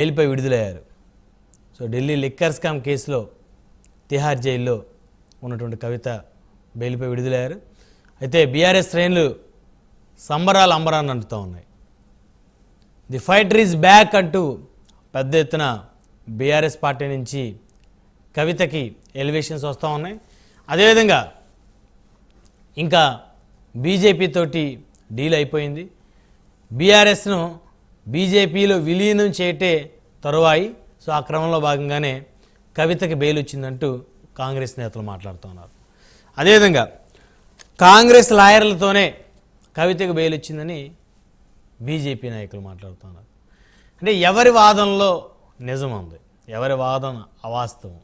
బెయిల్పై విడుదలయ్యారు. So Delhi liquor scam కేసులో తిహార్ జైల్లో ఉన్నటువంటి కవిత బెయిల్పై విడుదలయ్యారు. అయితే బీఆర్ఎస్ శ్రేణులు సంబరాలు అంబరాన్ని అంటుతూ ఉన్నాయి. ది ఫైటర్ ఈజ్ బ్యాక్ అంటూ పెద్ద ఎత్తున బీఆర్ఎస్ పార్టీ నుంచి కవితకి ఎలివేషన్స్ వస్తూ ఉన్నాయి. అదేవిధంగా ఇంకా బీజేపీ తోటి డీల్ అయిపోయింది. బీఆర్ఎస్ను బీజేపీలో విలీనం చేయటే తరువాయి. సో ఆ క్రమంలో భాగంగానే కవితకి బెయిల్ వచ్చిందంటూ కాంగ్రెస్ నేతలు మాట్లాడుతున్నారు. అదేవిధంగా కాంగ్రెస్ లాయర్లతోనే కవితకు బెయిల్ వచ్చిందని బీజేపీ నాయకులు మాట్లాడుతున్నారు. అంటే ఎవరి వాదనలో నిజం ఉంది, ఎవరి వాదన అవాస్తవం,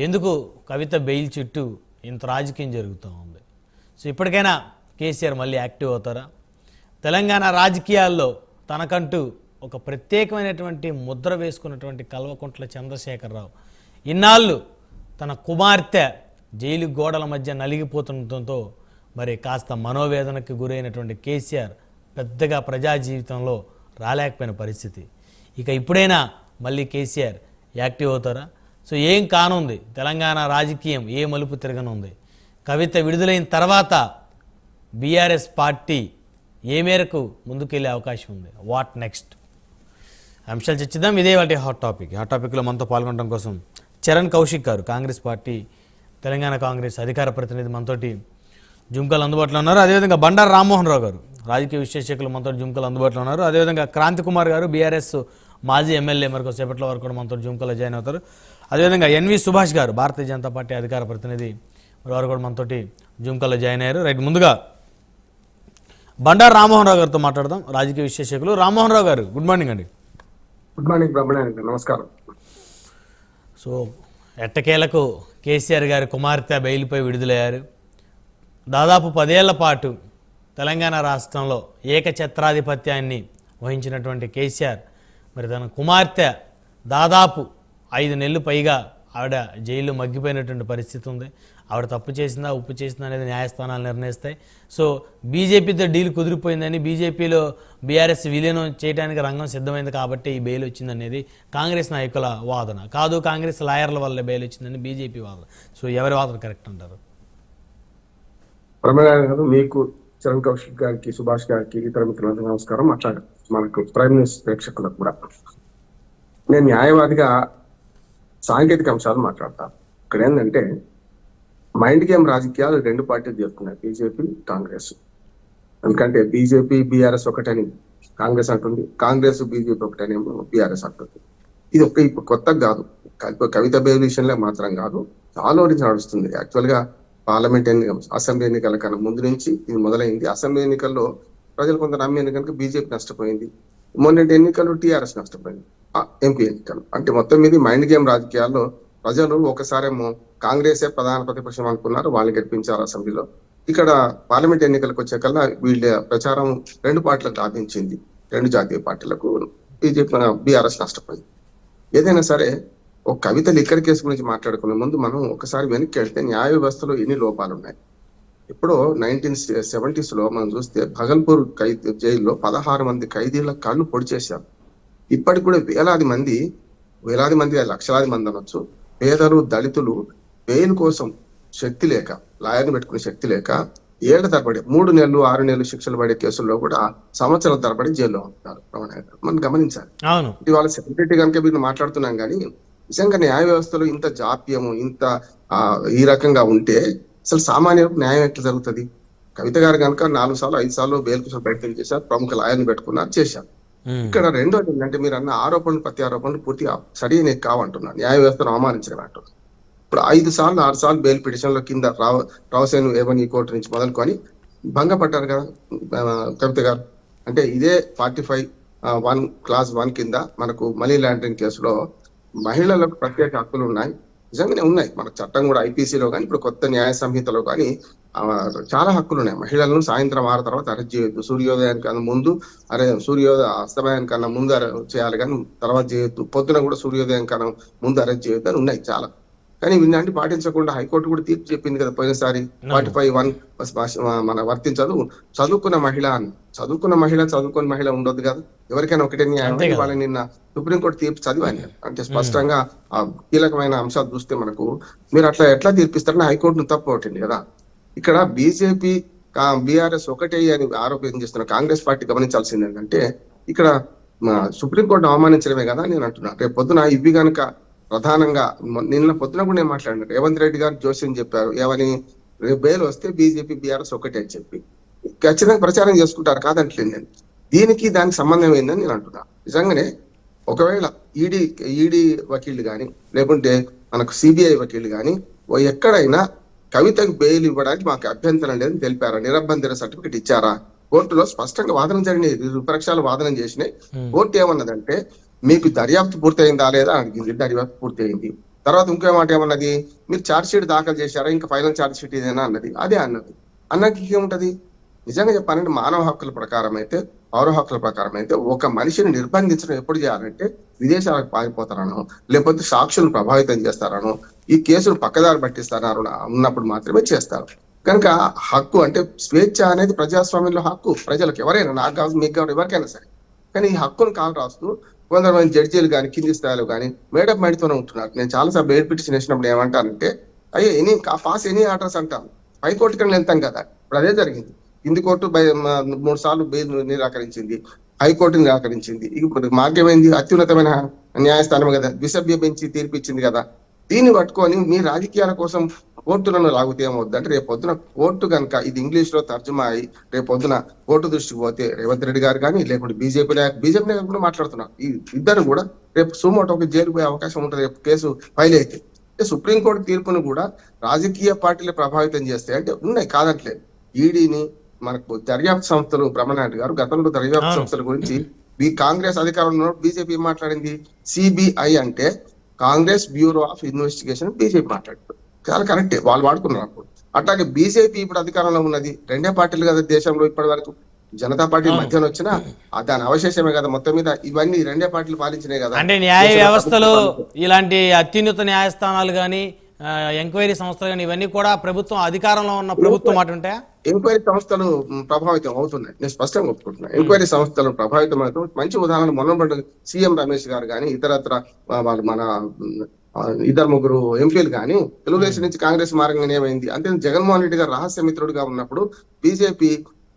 ఎందుకు కవిత బెయిల్ చుట్టూ ఇంత రాజకీయం జరుగుతూ ఉంది? సో ఇప్పటికైనా కేసీఆర్ మళ్ళీ యాక్టివ్ అవుతారా? తెలంగాణ రాజకీయాల్లో తనకంటూ ఒక ప్రత్యేకమైనటువంటి ముద్ర వేసుకున్నటువంటి కల్వకుంట్ల చంద్రశేఖరరావు ఇన్నాళ్ళు తన కుమార్తె జైలు గోడల మధ్య నలిగిపోతుండటంతో మరి కాస్త మనోవేదనకు గురైనటువంటి కేసీఆర్ పెద్దగా ప్రజా జీవితంలో రాలేకపోయిన పరిస్థితి. ఇక ఇప్పుడైనా మళ్ళీ కేసీఆర్ యాక్టివ్ అవుతారా? సో ఏం కానుంది, తెలంగాణ రాజకీయం ఏ మలుపు తిరగనుంది? కవిత విడుదలైన తర్వాత బీఆర్ఎస్ పార్టీ ఏ మేరకు ముందుకెళ్లే అవకాశం ఉంది? వాట్ నెక్స్ట్ అంశాలు చర్చిద్దాం. ఇదే వాటి హాట్ టాపిక్లో మనతో పాల్గొనడం కోసం చరణ్ కౌశిక్ గారు, కాంగ్రెస్ పార్టీ తెలంగాణ కాంగ్రెస్ అధికార ప్రతినిధి మనతోటి జుమ్కాలు అందుబాటులో ఉన్నారు. అదేవిధంగా బండారు రామ్మోహన్ రావు గారు, రాజకీయ విశ్లేషకులు మనతో జుమ్కాలు అందుబాటులో ఉన్నారు. అదేవిధంగా క్రాంతి కుమార్ గారు, బీఆర్ఎస్ మాజీ ఎమ్మెల్యే, మరికొద్దిసేపట్లో వరకు కూడా మనతో జుమ్కాలో జాయిన్ అవుతారు. అదేవిధంగా ఎన్వి సుభాష్ గారు, భారతీయ జనతా పార్టీ అధికార ప్రతినిధి, వారు కూడా మనతోటి జుమ్కాలో జాయిన్ అయ్యారు. రైట్, ముందుగా బండారు రామ్మోహన్ రావు గారితో మాట్లాడదాం, రాజకీయ విశ్లేషకులు. రామ్మోహన్ రావు గారు, గుడ్ మార్నింగ్ అండి. గుడ్ మార్నింగ్ బ్రహ్మణ్య, నమస్కారం. సో ఎట్టకేలకు కేసీఆర్ గారి కుమార్తె బెయిల్పై విడుదలయ్యారు. దాదాపు 10 ఏళ్ల పాటు తెలంగాణ రాష్ట్రంలో ఏకఛత్రాధిపత్యాన్ని వహించినటువంటి కేసీఆర్ మరి తన కుమార్తె దాదాపు 5 నెలలు పైగా ఆవిడ జైల్లో మగ్గిపోయినటువంటి పరిస్థితి ఉంది. ఆవిడ తప్పు చేసిందా ఉప్పు చేసిందా అనేది న్యాయస్థానాలు నిర్ణయిస్తాయి. సో బీజేపీతో డీల్ కుదిరిపోయిందని, బీజేపీలో బీఆర్ఎస్ విలీనం చేయడానికి రంగం సిద్ధమైంది కాబట్టి ఈ బెయిల్ వచ్చిందనేది కాంగ్రెస్ నాయకుల వాదన. కాదు, కాంగ్రెస్ లాయర్ల వల్ల బెయిల్ వచ్చిందని బీజేపీ వాదన. సో ఎవరి వాదన కరెక్ట్ అంటారు? బ్రహ్మణ్య, మీకు, చరణ్ కౌశిక్ గారికి, సుభాష్ గారికి, ఇతర మిత్రులందరూ నమస్కారం. అట్లాగే మనకు ప్రైమ్ న్యూస్ ప్రేక్షకులకు కూడా. నేను న్యాయవాదిగా సాంకేతిక అంశాలు మాట్లాడతాను. ఇక్కడ ఏంటంటే మైండ్ గేమ్ రాజకీయాలు 2 పార్టీలు చేస్తున్నాయి, బీజేపీ కాంగ్రెస్. ఎందుకంటే బీజేపీ బీఆర్ఎస్ ఒకటని కాంగ్రెస్ అంటుంది, కాంగ్రెస్ బీజేపీ ఒకటని బీఆర్ఎస్ అంటుంది. ఇది ఇప్పుడు కొత్తగా కాదు, కవిత బెయిల్ విషయంలో మాత్రం కాదు, చాలా నుంచి నడుస్తుంది. యాక్చువల్ గా పార్లమెంట్ అసెంబ్లీ ఎన్నికల కన్నా ముందు నుంచి ఇది మొదలైంది. అసెంబ్లీ ఎన్నికల్లో ప్రజలు కొంత నమ్మి కనుక బీజేపీ నష్టపోయింది. మొన్నటి ఎన్నికల్లో టీఆర్ఎస్ నష్టపోయింది, ఎంపీ ఎన్నికలు. అంటే మొత్తం మీద మైండ్ గేమ్ రాజకీయాల్లో ప్రజలు ఒకసారేమో కాంగ్రెసే ప్రధాన ప్రతిపక్షం అనుకున్నారు, వాళ్ళని గెలిపించారు అసెంబ్లీలో. ఇక్కడ పార్లమెంట్ ఎన్నికలకు వచ్చేకల్లా వీళ్ళ ప్రచారం 2 పార్టీలకు లాభించింది, 2 జాతీయ పార్టీలకు. బీజేపీ బీఆర్ఎస్ నష్టపోయింది. ఏదైనా సరే, ఒక కవిత లిక్కర్ కేసు గురించి మాట్లాడుకునే ముందు మనం ఒకసారి వెనక్కి వెళ్తే న్యాయ వ్యవస్థలో ఎన్ని లోపాలు ఉన్నాయి. ఇప్పుడు 1970s మనం చూస్తే భగల్పూర్ జైల్లో 16 మంది ఖైదీల కళ్ళు పొడి చేశారు. ఇప్పటికి కూడా వేలాది మంది, లక్షలాది మంది అనొచ్చు, పేదలు, దళితులు బెయిల్ కోసం శక్తి లేక, లాయర్ని పెట్టుకునే శక్తి లేక ఏళ్ల తరబడి 3 నెలలు 6 నెలలు శిక్షలు పడే కేసుల్లో కూడా సంవత్సరాల తరబడి జైల్లో ఉంటున్నారు. మనం గమనించాలి. ఇవాళ సెక్యూరిటీ కనుక వీళ్ళు మాట్లాడుతున్నాం కానీ నిజంగా న్యాయ వ్యవస్థలో ఇంత జాప్యము, ఇంత ఈ రకంగా ఉంటే అసలు సామాన్యులకు న్యాయం ఎట్లా జరుగుతుంది? కవిత గారు కనుక 4 సార్లు 5 సార్లు బెయిల్ కోసం ప్రయత్నం చేశారు, ప్రముఖ లాయర్ని పెట్టుకున్నారు, చేశారు. ఇక్కడ రెండోది ఏంటంటే, మీరు అన్న ఆరోపణలు, ప్రత్యారోపణలు పూర్తిగా సరైనవి కావంటున్నారు, న్యాయ వ్యవస్థను అవమానించడం అంటున్నారు. ఇప్పుడు 5 సార్లు 6 సార్లు బెయిల్ పిటిషన్లో కింద రావసేను ఏవని కోర్టు నుంచి మొదలుకొని భంగపడ్డారు కదా కవిత గారు. అంటే ఇదే 45(1) క్లాస్ 1 కింద మనకు మనీ లాండరింగ్ కేసులో మహిళలకు ప్రత్యేక హక్కులు ఉన్నాయి, నిజంగానే ఉన్నాయి. మనకు చట్టం కూడా ఐపీసీలో కానీ ఇప్పుడు కొత్త న్యాయ సంహితలో కానీ చాలా హక్కులు ఉన్నాయి. మహిళలను సాయంత్రం 6 తర్వాత అరెస్ట్ చేయొద్దు, సూర్యోదయానికన్నా ముందు అస్తమయానికన్నా ముందు చేయాలి కానీ తర్వాత చేయొద్దు, పొద్దున కూడా సూర్యోదయం కన్నా ముందు అరెస్ట్ చేయొద్దు అని ఉన్నాయి చాలా. కానీ ఇవన్నీ పాటించకుండా హైకోర్టు కూడా తీర్పు చెప్పింది కదా పోయినసారి 45(1) మన వర్తించదు. చదువుకున్న మహిళ అని, చదువుకున్న మహిళ ఉండొద్దు కదా, ఎవరికైనా ఒకటే న్యాయం. వాళ్ళని నిన్న సుప్రీంకోర్టు తీర్పు చదివాను, అంటే స్పష్టంగా ఆ కీలకమైన అంశాలు చూస్తే మనకు మీరు అట్లా ఎట్లా తీర్పిస్తారని హైకోర్టును తప్పు పట్టింది కదా. ఇక్కడ బీజేపీ బీఆర్ఎస్ ఒకటే అని ఆరోపణ చేస్తున్న కాంగ్రెస్ పార్టీ గమనించాల్సింది ఏంటంటే, ఇక్కడ సుప్రీంకోర్టు అవమానించడమే కదా నేను అంటున్నా. రేపు పొద్దున ఇవి కనుక ప్రధానంగా నిన్న పొద్దున కూడా నేను మాట్లాడినారు, రేవంత్ రెడ్డి గారు జోస్యం చెప్పారు ఏమని, రేపు బెయిల్ వస్తే బీజేపీ బీఆర్ఎస్ ఒకటే అని చెప్పి ఖచ్చితంగా ప్రచారం చేసుకుంటారు, కాదంటలేదు నేను. దానికి సంబంధం ఏందని నేను అంటున్నా. నిజంగానే ఒకవేళ ఈడీ వకీళ్లు కానీ లేకుంటే మనకు సిబిఐ వకీళ్లు కానీ ఎక్కడైనా కవితకు బెయిల్ ఇవ్వడానికి మాకు అభ్యంతరం లేదని తెలిపారా, నిరభ్యంతర సర్టిఫికెట్ ఇచ్చారా? కోర్టులో స్పష్టంగా వాదన జరిగినాయి, విపక్షాలు వాదన చేసినాయి. కోర్టు ఏమన్నదంటే మీకు దర్యాప్తు పూర్తయిందా లేదా అడిగింది, దర్యాప్తు పూర్తయింది. తర్వాత ఇంకో మాట ఏమన్నది, మీరు ఛార్జ్ షీట్ దాఖలు చేశారా, ఇంకా ఫైనల్ ఛార్జ్ షీట్ ఇదేనా అన్నది. అదే అన్నది. అన్నకి ఏముంటది? నిజంగా చెప్పాలంటే మానవ హక్కుల ప్రకారం అయితే, పౌర హక్కుల ప్రకారం అయితే ఒక మనిషిని నిర్బంధించడం ఎప్పుడు చేయాలంటే విదేశాలకు పారిపోతారనో లేకపోతే సాక్షులను ప్రభావితం చేస్తారనో ఈ కేసును పక్కదారి పట్టిస్తారో ఉన్నప్పుడు మాత్రమే చేస్తారు. కనుక హక్కు అంటే స్వేచ్ఛ అనేది ప్రజాస్వామ్యంలో హక్కు ప్రజలకు, ఎవరైనా నాకు కాదు మీకు కాదు ఎవరికైనా సరే. కానీ ఈ హక్కును కాలు రాస్తూ కొంతమంది జడ్జీలు కానీ కింది స్థాయిలో కానీ మేడప్ మైండ్తోనే ఉంటున్నారు. నేను చాలాసార్లు బెయిల్ పిటిషన్ వేసినప్పుడు ఏమంటానంటే, అయ్యో పాస్ ఎనీ ఆర్డర్స్ అంటాను, హైకోర్టు కన్నా వెళ్తాం కదా. ఇప్పుడు అదే జరిగింది. కింది కోర్టు 3 సార్లు బెయిల్ నిరాకరించింది, హైకోర్టు నిరాకరించింది. ఇప్పుడు మార్గమైంది అత్యున్నతమైన న్యాయస్థానం కదా, ద్విసభ్య బెంచి తీర్పు ఇచ్చింది కదా. దీన్ని పట్టుకొని మీ రాజకీయాల కోసం కోర్టులను లాగితే ఏమవుద్ది అంటే, రేపు పొద్దున కోర్టు కనుక ఇది ఇంగ్లీష్ లో తర్జుమా అయి రేపు పొద్దున కోర్టు దృష్టికి పోతే రేవంత్ రెడ్డి గారు కానీ లేకుంటే బీజేపీ నాయకులు కూడా మాట్లాడుతున్నారు, ఈ ఇద్దరు కూడా రేపు సుమోటోకి జైలు పోయే అవకాశం ఉంటుంది రేపు కేసు ఫైల్ అయితే. సుప్రీంకోర్టు తీర్పును కూడా రాజకీయ పార్టీలు ప్రభావితం చేస్తాయి అంటే ఉన్నాయి, కాదట్లేదు. ఈడీని మనకు దర్యాప్తు సంస్థలు, బ్రహ్మనాయుడు గారు గతంలో దర్యాప్తు సంస్థల గురించి కాంగ్రెస్ అధికారంలో బీజేపీ మాట్లాడింది, సిబిఐ అంటే Congress bureau of investigation BJP మాట్లాడుతుంది, చాలా కరెక్టే, వాళ్ళు వాడుకున్నారు అప్పుడు. అట్లాగే బీజేపీ ఇప్పుడు అధికారంలో ఉన్నది, రెండే పార్టీలు కదా దేశంలో ఇప్పటి వరకు. జనతా పార్టీ మధ్యన వచ్చినా దాని అవశేషమే కదా, మొత్తం మీద ఇవన్నీ రెండే పార్టీలు పాలించినాయి కదా. అంటే న్యాయ వ్యవస్థలో ఇలాంటి అత్యున్నత న్యాయస్థానాలు కానీ ఎంక్వైరీ సంస్థలు కానీ ఇవన్నీ కూడా ప్రభుత్వం అధికారంలో ఉన్న ప్రభుత్వం మాట ఉంటాయా? ఎంక్వైరీ సంస్థలు ప్రభావితం అవుతున్నాయి, నేను స్పష్టంగా ఒప్పుకుంటున్నా. ఎంక్వైరీ సంస్థలు ప్రభావితం అవుతాం. మంచి ఉదాహరణ మొన్న సీఎం రమేష్ గారు కానీ ఇతరత్ర వాళ్ళు మన 2-3 ఎంపీలు కానీ తెలుగుదేశం నుంచి కాంగ్రెస్ మార్గం ఏమైంది అంటే, జగన్మోహన్ రెడ్డి గారు రహస్య మిత్రుడిగా ఉన్నప్పుడు బీజేపీ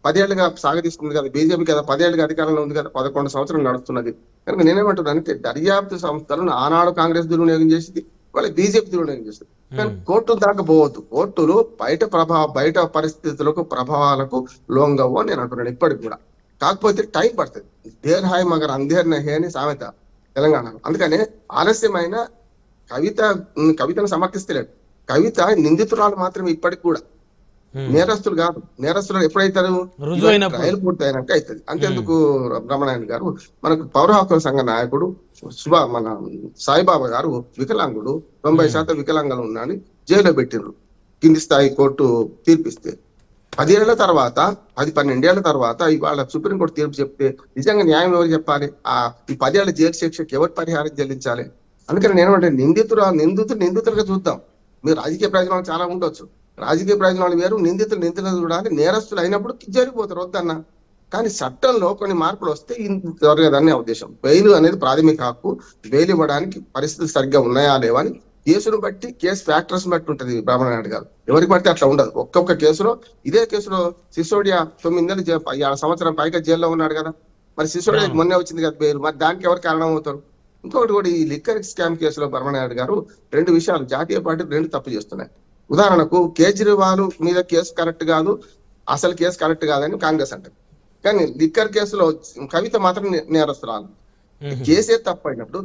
10 ఏళ్లుగా సాగదీస్తుంది కదా, బీజేపీ కదా 10 ఏళ్ళుగా అధికారంలో ఉంది కదా, 11 సంవత్సరాలు నడుస్తున్నది. కనుక నేనేమంటున్నాను అంటే, దర్యాప్తు సంస్థలను ఆనాడు కాంగ్రెస్ దుర్వినియోగం చేసింది, వాళ్ళ బీజేపీ దుర్వినియోగం చేస్తుంది. కానీ కోర్టు దాకా పోవద్దు, కోర్టులు బయట పరిస్థితులకు ప్రభావాలకు లొంగవు అని నేను అంటున్నాను ఇప్పటికి కూడా. కాకపోతే టైం పడుతుంది, దేర్ హాయ్ మగర్ అంధేర్ నహే అని సామెత తెలంగాణలో. అందుకనే ఆలస్యమైన కవితను సమర్థిస్తలేడు. కవిత నిందితురాలు మాత్రమే ఇప్పటికి కూడా, నేరస్తులు కాదు. నేరస్తులు ఎప్పుడైతారు, ట్రయల్ పూర్తయినాక అవుతుంది. అంతేందుకు బ్రహ్మనాయుడు గారు మనకు పౌర హక్కుల సంఘ నాయకుడు, మన సాయిబాబా గారు వికలాంగుడు, 90% వికలాంగులు ఉన్నాని జైల్లో పెట్టిండ్రు కింది స్థాయి కోర్టు తీర్పిస్తే. 10 ఏళ్ల తర్వాత 12 ఏళ్ల తర్వాత ఇవాళ సుప్రీంకోర్టు తీర్పు చెప్తే నిజంగా న్యాయం ఎవరు చెప్పాలి? ఈ 10 ఏళ్ల జైలు శిక్షకి ఎవరు పరిహారం చెల్లించాలి? అందుకని నేనేమంటే నిందితులుగా చూద్దాం. మీరు రాజకీయ ప్రయోజనాలు చాలా ఉండొచ్చు, రాజకీయ ప్రయోజనాలు వేరు, నిందితులు చూడాలి. నేరస్తులు అయినప్పుడు జరిగిపోతారు వద్దన్న. కానీ చట్టంలో కొన్ని మార్పులు వస్తే జరగదని ఉద్దేశం. బెయిల్ అనేది ప్రాథమిక హక్కు, బెయిల్ ఇవ్వడానికి పరిస్థితులు సరిగ్గా ఉన్నాయా లేవా అని కేసును బట్టి, కేసు ఫ్యాక్టర్స్ బట్టి ఉంటుంది. బ్రహ్మనాయుడు గారు ఎవరికి పడితే అట్లా ఉండదు. ఒక్కొక్క కేసులో, ఇదే కేసులో సిసోడియా 9 ఏళ్ళు సంవత్సరం పైగా జైల్లో ఉన్నాడు కదా, మరి సిసోడియా మొన్నే వచ్చింది కదా బెయిల్, మరి దానికి ఎవరు కారణం అవుతారు? ఇంకొకటి కూడా, ఈ లిక్కర్ స్కామ్ కేసులో బ్రహ్మనాయుడు గారు 2 విషయాలు జాతీయ పార్టీలు 2 తప్పు చేస్తున్నాయి. ఉదాహరణకు కేజ్రీవాల్ మీద కేసు కరెక్ట్ కాదు, అసలు కేసు కరెక్ట్ కాదని కాంగ్రెస్ అంటారు. కానీ లిక్కర్ కేసులో కవిత మాత్రం నేరస్తురాలు. కేసే తప్పైనప్పుడు,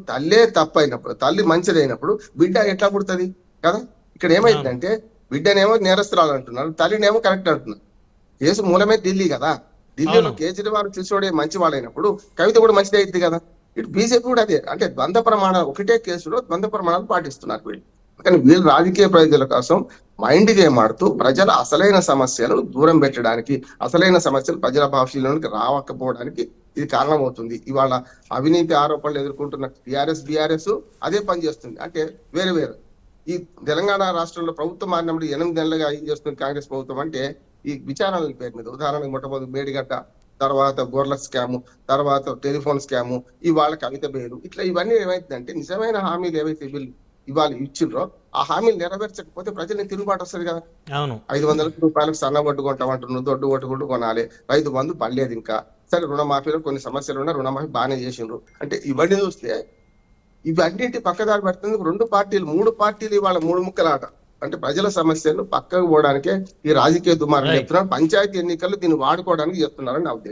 తల్లి మంచిదైనప్పుడు బిడ్డ ఎట్లా పుడుతుంది కదా? ఇక్కడ ఏమైందంటే బిడ్డనేమో నేరస్తురాలు అంటున్నారు, తల్లినేమో కరెక్ట్ అంటున్నారు. కేసు మూలమే ఢిల్లీ కదా, ఢిల్లీలో కేజ్రీవాల్ సిసోడియా మంచివాడైనప్పుడు కవిత కూడా మంచిదే అయింది కదా. ఇటు బీజేపీ కూడా అదే, అంటే ద్వంద్వ ప్రమాణాలు, ఒకటే కేసులో ద్వంద్వ ప్రమాణాలు పాటిస్తున్నారు వీళ్ళు. కానీ వీళ్ళు రాజకీయ ప్రయోజనాల కోసం మైండ్ గేమ్ ఆడుతూ ప్రజల అసలైన సమస్యలను దూరం పెట్టడానికి, అసలైన సమస్యలు ప్రజల భాషలోనికి రావకపోవడానికి ఇది కారణమవుతుంది. ఇవాళ అవినీతి ఆరోపణలు ఎదుర్కొంటున్న టీఆర్ఎస్ బీఆర్ఎస్ అదే పని చేస్తుంది, అంటే వేరు ఈ తెలంగాణ రాష్ట్రంలో ప్రభుత్వం మారినప్పుడు 8 నెలలుగా ఏం చేస్తుంది కాంగ్రెస్ ప్రభుత్వం అంటే ఈ విచారణల పేరు మీద, ఉదాహరణకు మొట్టమొదటి మేడిగడ్డ, తర్వాత గొర్రెల స్కాము, తర్వాత టెలిఫోన్ స్కాము, ఇవాళ కవిత పేరు, ఇట్లా ఇవన్నీ ఏమైతుందంటే నిజమైన హామీలు ఏవైతే వీళ్ళు ఇవాళ ఇచ్చిండ్రో ఆ హామీలు నెరవేర్చకపోతే ప్రజల్ని తిరుగుబాటు వస్తుంది కదా. అవును 500 రూపాయలకు సన్నబొడ్డు కొంటామంటున్నారు, దొడ్డు కొట్టుకుంటూ కొనాలి, రైతు బంధు పడలేదు ఇంకా, సరే రుణమాఫీలో కొన్ని సమస్యలు ఉన్నా రుణమాఫీ బాగానే చేసిండ్రు అంటే ఇవన్నీ చూస్తే ఇవన్నింటి పక్కదారి పెడుతుంది 2 పార్టీలు 3 పార్టీలు ఇవాళ 3 ముక్కలాట. అంటే ప్రజల సమస్యలు పక్కకు పోవడానికే ఈ రాజకీయ దుమారం Right. చెప్తున్నారు. పంచాయతీ ఎన్నికలు దీన్ని వాడుకోవడానికి చెప్తున్నారని నా ఉద్దేశం.